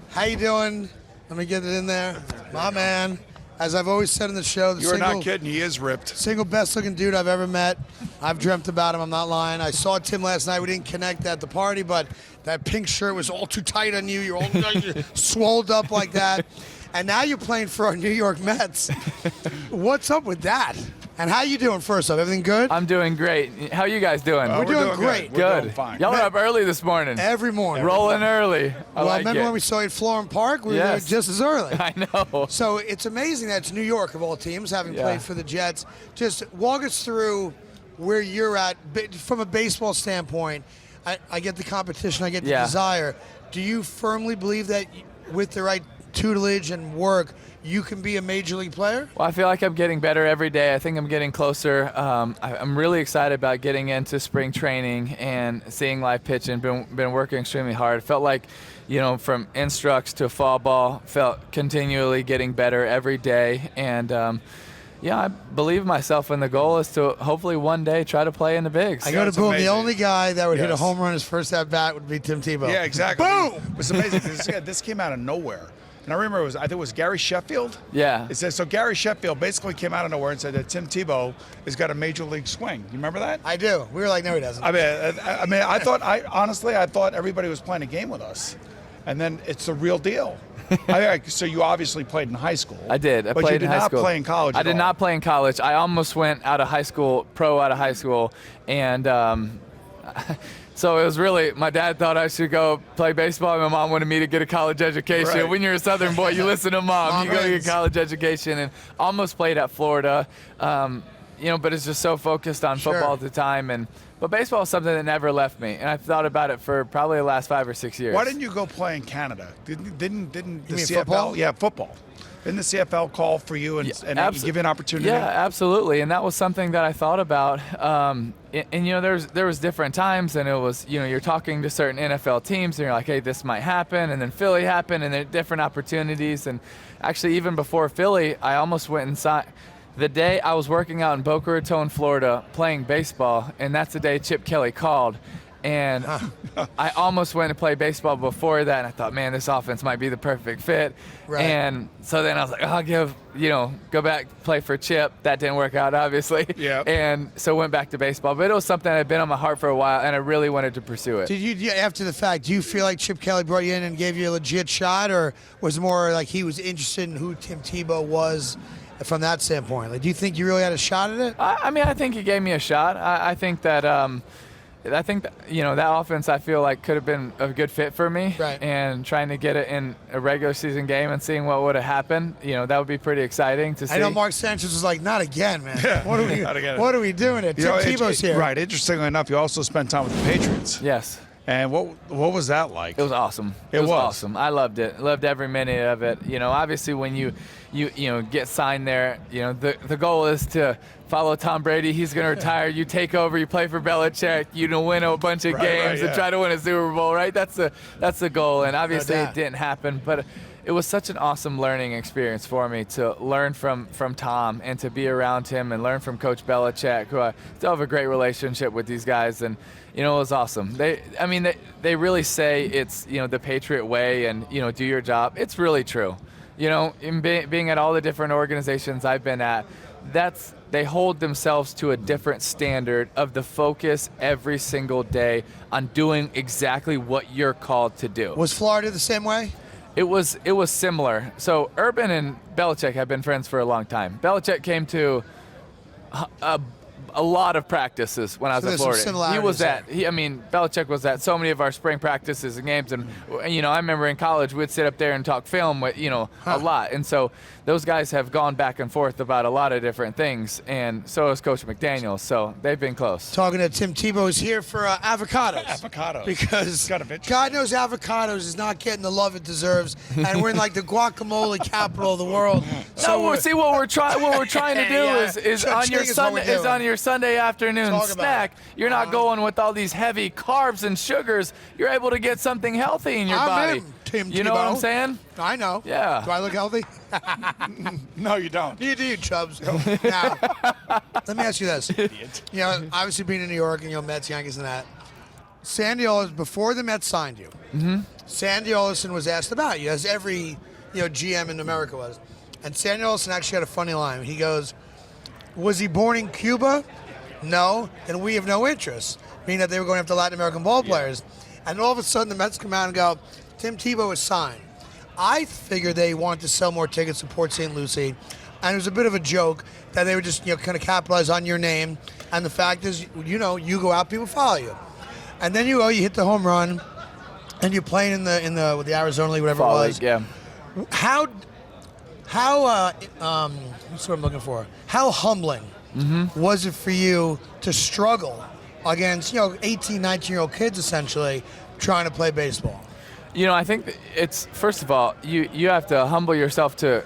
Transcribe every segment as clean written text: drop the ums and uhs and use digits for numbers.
How you doing? Let me get it in there. My man. As I've always said in the show, You're not kidding. He is ripped. Single best-looking dude I've ever met. I've dreamt about him. I'm not lying. I saw Tim last night. We didn't connect at the party, but that pink shirt was all too tight on you. You're all swolled up like that. And now you're playing for our New York Mets. What's up with that? And how you doing first off? Everything good? I'm doing great. How you guys doing? We're doing great. We're doing fine. Y'all were up early this morning. Every morning. Rolling early. Remember when we saw you at Florham Park? We were there just as early. I know. So it's amazing that it's New York of all teams, having played for the Jets. Just walk us through where you're at from a baseball standpoint. I get the competition. I get the desire. Do you firmly believe that with the right tutelage and work, you can be a major league player? Well, I feel like I'm getting better every day. I think I'm getting closer. I'm really excited about getting into spring training and seeing live pitching. Been working extremely hard. Felt like, from instructs to fall ball, felt continually getting better every day. And I believe myself, and the goal is to hopefully one day try to play in the bigs. I go to boom. The only guy that would hit a home run his first at bat would be Tim Tebow. Yeah, exactly. Boom! It was amazing. This came out of nowhere. And I remember I think it was Gary Sheffield. Yeah. It says, so Gary Sheffield basically came out of nowhere and said that Tim Tebow has got a major league swing. You remember that? I do. We were like, no, he doesn't. I honestly thought everybody was playing a game with us. And then it's the real deal. So you obviously played in high school. I did. I but played you did in high not school. play in college I at did all. not play in college. I almost went out of high school, and so it was really, my dad thought I should go play baseball. My mom wanted me to get a college education. Right. When you're a Southern boy, you listen to mom. You go get a college education, and almost played at Florida. But it's just so focused on football at the time. But baseball is something that never left me, and I've thought about it for probably the last 5 or 6 years. Why didn't you go play in Canada? Didn't the CFL? Football? Yeah, football. Didn't the CFL call for you and give you an opportunity? Yeah, absolutely. And that was something that I thought about. There was different times, and it was, you're talking to certain NFL teams, and you're like, hey, this might happen, and then Philly happened, and there are different opportunities. And actually, even before Philly, I almost went inside. The day I was working out in Boca Raton, Florida, playing baseball, and that's the day Chip Kelly called. And I almost went to play baseball before that, and I thought, man, this offense might be the perfect fit. Right. And so then I was like, go back, play for Chip. That didn't work out, obviously. Yeah. And so went back to baseball. But it was something that had been on my heart for a while, and I really wanted to pursue it. Did you, after the fact, do you feel like Chip Kelly brought you in and gave you a legit shot, or was it more like he was interested in who Tim Tebow was from that standpoint? Like, do you think you really had a shot at it? I think he gave me a shot. I think that that offense, I feel like, could have been a good fit for me. Right. And trying to get it in a regular season game and seeing what would have happened, that would be pretty exciting to see. I know Mark Sanchez was like, not again, man. Yeah, What are we doing here? Tim Tebow's here. Right. Interestingly enough, you also spent time with the Patriots. Yes. And what was that like? It was awesome. It was awesome. I loved it. Loved every minute of it. Obviously when you get signed there, the goal is to follow Tom Brady. He's going to retire. You take over. You play for Belichick. You win a bunch of games and try to win a Super Bowl. Right? That's the goal. And obviously it didn't happen, but it was such an awesome learning experience for me to learn from Tom and to be around him and learn from Coach Belichick, who I still have a great relationship with these guys. And it was awesome. They really say it's the Patriot way and do your job. It's really true. In being at all the different organizations I've been at, they hold themselves to a different standard of the focus every single day on doing exactly what you're called to do. Was Florida the same way? It was similar. So Urban and Belichick have been friends for a long time. Belichick came to a lot of practices when I was at Florida. He was at. Belichick was at so many of our spring practices and games, and I remember in college we'd sit up there and talk film with a lot, and so those guys have gone back and forth about a lot of different things, and so has Coach McDaniel. So they've been close. Talking to Tim Tebow is here for avocados. Avocados. Because God knows avocados is not getting the love it deserves, and we're in like the guacamole capital of the world. So what we're trying to do is on your Sunday afternoon snack, you're not going with all these heavy carbs and sugars. You're able to get something healthy in your body. Tim you know Tebow. what I'm saying? I know. Yeah. Do I look healthy? No, you don't. You do, Chubbs. Now, let me ask you this. Idiot. Obviously being in New York and Mets, Yankees, and that. Sandy Olson, before the Mets signed you, Sandy Olson was asked about you, as every GM in America was. And Sandy Olson actually had a funny line. He goes, was he born in Cuba? No. Then we have no interest. Meaning that they were going after Latin American ball players. And all of a sudden the Mets come out and go, Tim Tebow is signed. I figured they wanted to sell more tickets to Port St. Lucie. And it was a bit of a joke that they would just kind of capitalize on your name. And the fact is, you go out, people follow you. And then you hit the home run, and you're playing in the with the Arizona League, whatever Fall it was. League, yeah. How what's what I'm looking for? How humbling was it for you to struggle against 18, 19-year-old kids essentially trying to play baseball? I think it's, first of all, you have to humble yourself to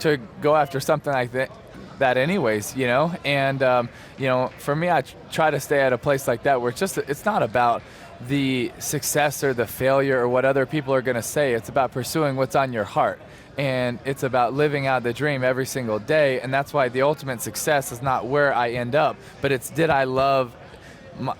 to go after something like that anyways, and for me, I try to stay at a place like that where it's not about the success or the failure or what other people are going to say. It's about pursuing what's on your heart, and it's about living out the dream every single day. And that's why the ultimate success is not where I end up, but it's, did I love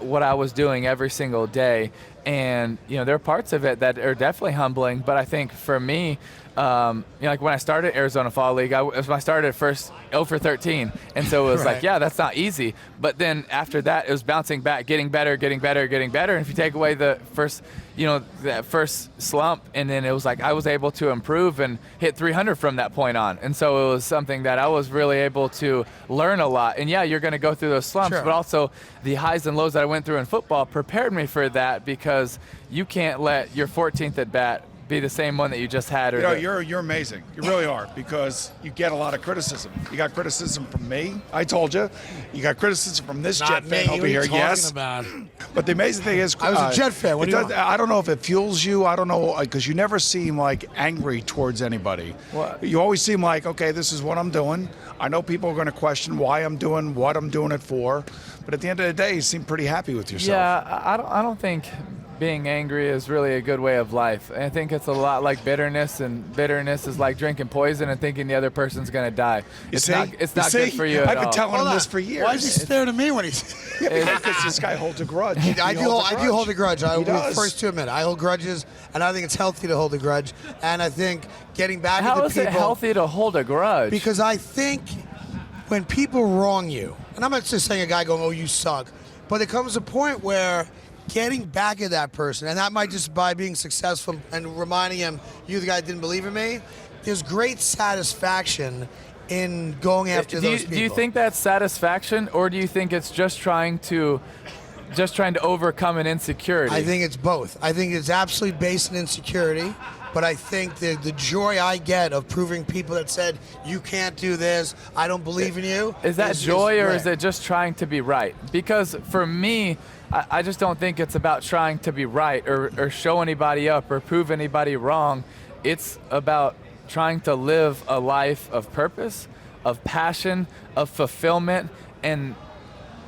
what I was doing every single day? And there are parts of it that are definitely humbling, but I think for me, like when I started Arizona Fall League, I started first 0 for 13, and so it was Right. like, yeah, that's not easy. But then after that, it was bouncing back, getting better. And if you take away the first, that first slump, and then it was like I was able to improve and hit 300 from that point on. And so it was something that I was really able to learn a lot. And yeah, you're going to go through those slumps, Sure. but also the highs and lows that I went through in football prepared me for that, because you can't let your 14th at bat be the same one that you just had. Or You're amazing. You really are, because you get a lot of criticism. You got criticism from me. I told you. You got criticism from this Not Jet me. fan What over are you here. talking Yes. about? But the amazing thing is, I was a Jet fan. What do you want? I don't know if it fuels you. I don't know, because you never seem like angry towards anybody. What? You always seem like, okay, this is what I'm doing. I know people are going to question why I'm doing what I'm doing it for, but at the end of the day, you seem pretty happy with yourself. Yeah, I don't think being angry is really a good way of life. I think it's a lot like bitterness, and bitterness is like drinking poison and thinking the other person's going to die. It's not good for you at I've been all. telling Hold him on. this for years. Why is he staring at me when he's... Because this guy holds a grudge. I do hold a grudge. I will be the does. first to admit it. I hold grudges, and I think it's healthy to hold a grudge. And I think getting back How at the is people... it healthy to hold a grudge? Because I think when people wrong you, and I'm not just saying a guy going, oh, you suck, but it comes a point where getting back at that person, and that might just by being successful and reminding him, you the guy that didn't believe in me, there's great satisfaction in going after those people. Do you think that's satisfaction, or do you think it's just trying to overcome an insecurity? I think it's both. I think it's absolutely based in insecurity, but I think the joy I get of proving people that said, you can't do this, I don't believe in you. Is that joy, or rare. is it just trying to be right? Because for me, I just don't think it's about trying to be right or show anybody up or prove anybody wrong. It's about trying to live a life of purpose, of passion, of fulfillment, and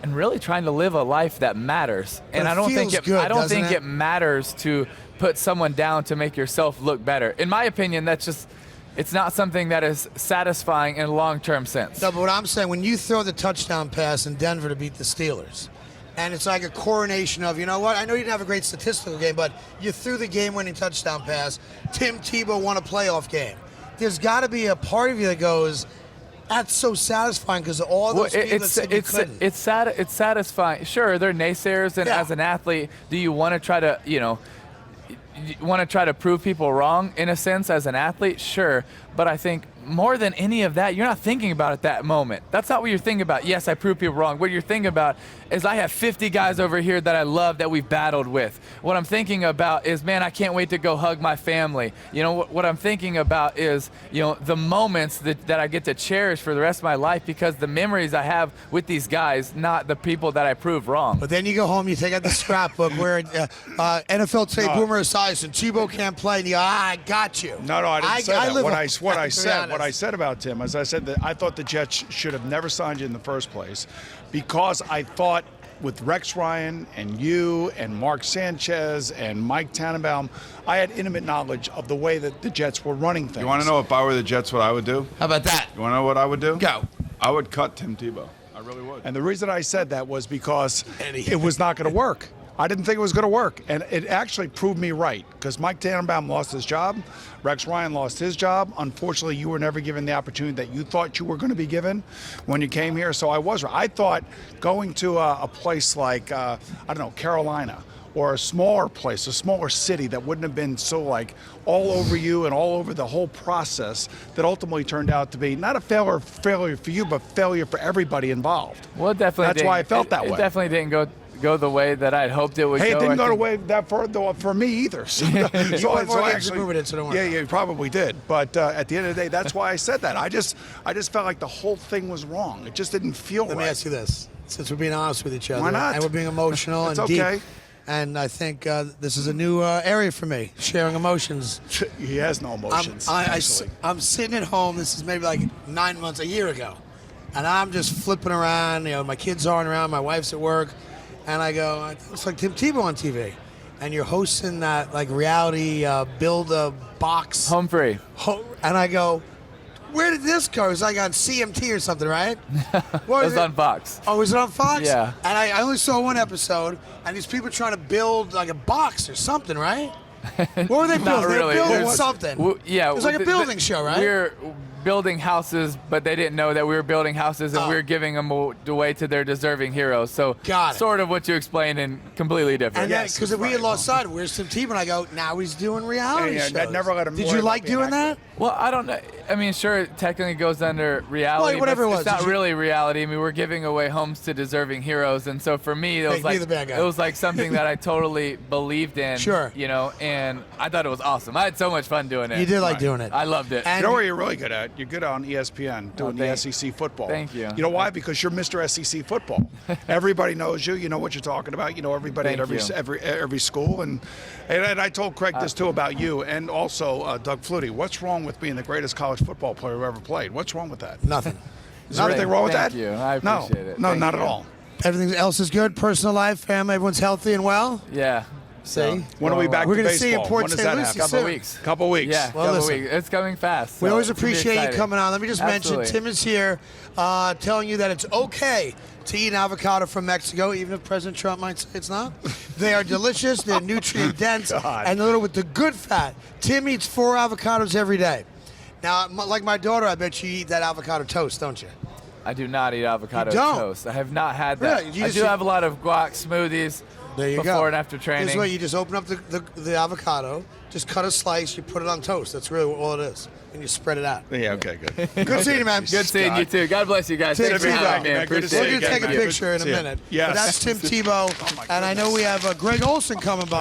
really trying to live a life that matters. But And it I don't think feels good, I don't doesn't think it? it matters to put someone down to make yourself look better. In my opinion, it's not something that is satisfying in a long-term sense. No, but what I'm saying, when you throw the touchdown pass in Denver to beat the Steelers, and it's like a coronation of, you know what, I know you didn't have a great statistical game, but you threw the game-winning touchdown pass. Tim Tebow won a playoff game. There's got to be a part of you that goes, that's so satisfying because of all those people that said you couldn't. It's satisfying. Sure, they're naysayers, and Yeah. as an athlete, do you want to try to, you want to try to prove people wrong in a sense as an athlete? Sure, but I think more than any of that, you're not thinking about at that moment. That's not what you're thinking about. Yes, I prove people wrong. What you're thinking about is I have 50 guys over here that I love that we've battled with. What I'm thinking about is, man, I can't wait to go hug my family. What I'm thinking about is, the moments that I get to cherish for the rest of my life, because the memories I have with these guys, not the people that I proved wrong. But then you go home, you take out the scrapbook where NFL tape Boomer Esiason, Tebow can't play, and you go, I got you. No, I didn't say that. live What on- I to be honest. What I said about Tim is, I said that I thought the Jets should have never signed you in the first place, because I thought with Rex Ryan and you and Mark Sanchez and Mike Tannenbaum, I had intimate knowledge of the way that the Jets were running things. You want to know if I were the Jets what I would do? How about that? You want to know what I would do? Go. I would cut Tim Tebow. I really would. And the reason I said that was because Eddie. it was not going to work. I didn't think it was going to work, and it actually proved me right because Mike Tannenbaum lost his job, Rex Ryan lost his job. Unfortunately, you were never given the opportunity that you thought you were going to be given when you came here. So I was right. I thought going to a place like I don't know, Carolina, or a smaller place, a smaller city that wouldn't have been so like all over you and all over the whole process, that ultimately turned out to be not a failure for you, but failure for everybody involved. Well, definitely. That's why I felt that way. It definitely didn't go the way that I'd hoped it would go. Hey, it didn't go the way that for me either. So, you probably did. But at the end of the day, that's why I said that. I just felt like the whole thing was wrong. It just didn't feel right. Let me ask you this, since we're being honest with each other, Why not? and we're being emotional and okay. deep. And I think this is a new area for me, sharing emotions. He has no emotions. I'm sitting at home. This is maybe like 9 months, a year ago. And I'm just flipping around. You know, my kids aren't around. My wife's at work. And I go, it's like Tim Tebow on TV. And you're hosting that like reality build a box. Home free. And I go, where did this go? It was like on CMT or something, right? It was on Fox. Oh, was it on Fox? Yeah. And I only saw one episode, and these people trying to build like a box or something, right? What were they building? Not They were really. building something. Yeah. It was like a building show, right? We're building houses, but they didn't know that we were building houses, and we were giving them away to their deserving heroes. So Got it. Sort of what you explained and completely different. And Yes, because we had lost sight of where's Tim Tebow, and I go, now he's doing reality shows. That never let him. Did you like doing that? Well, I don't know. I mean, sure, it technically goes under reality, Well, whatever but it was. it's not Did you- really reality. I mean, we're giving away homes to deserving heroes, and so for me, it was Hey, be like the bad guy. it was like something that I totally believed in. Sure. You know, and I thought it was awesome. I had so much fun doing it. You did like doing it. I loved it. And You know where you're really good at? You're good on ESPN doing the thank- SEC football. thank you. You know why? Because you're Mr. SEC football. Everybody knows you. You know what you're talking about. You know everybody Thank at you. every school. And I told Craig this too about you, and also Doug Flutie. What's wrong with being the greatest college football player who ever played? What's wrong with that? nothing. Is there anything wrong with Thank that? you. I No, appreciate it. no, Thank not you. at all. Everything else is good. Personal life, family, everyone's healthy and well. Yeah. See? When are we back We're to gonna see you baseball? in Port When does St. that Lucie happen? Couple soon. weeks. Couple weeks. Yeah, Well, couple listen. weeks. It's coming fast. We so always it's gonna be appreciate you exciting. coming on. Let me just mention, Absolutely. Tim is here telling you that it's okay to eat an avocado from Mexico, even if President Trump might say it's not. They are delicious, they're nutrient dense, God. and they're little with the good fat. Tim eats 4 avocados every day. Now, like my daughter, I bet you eat that avocado toast, don't you? I do not eat avocado You don't? toast. I have not had that. Really? You I just do eat- have a lot of guac smoothies There you before go. and after training. This way, you just open up the avocado, just cut a slice, you put it on toast. That's really all it is. And you spread it out. Yeah. Okay. Good. Good seeing you, man. Good seeing you too. God bless you guys. Tim Thanks for Tebow. having me. Man, good to Appreciate see We're it. you going to again, take a man. picture in a See ya. minute. Yes. But that's Tim Tebow. Oh, my And I know we have Greg Olson coming by.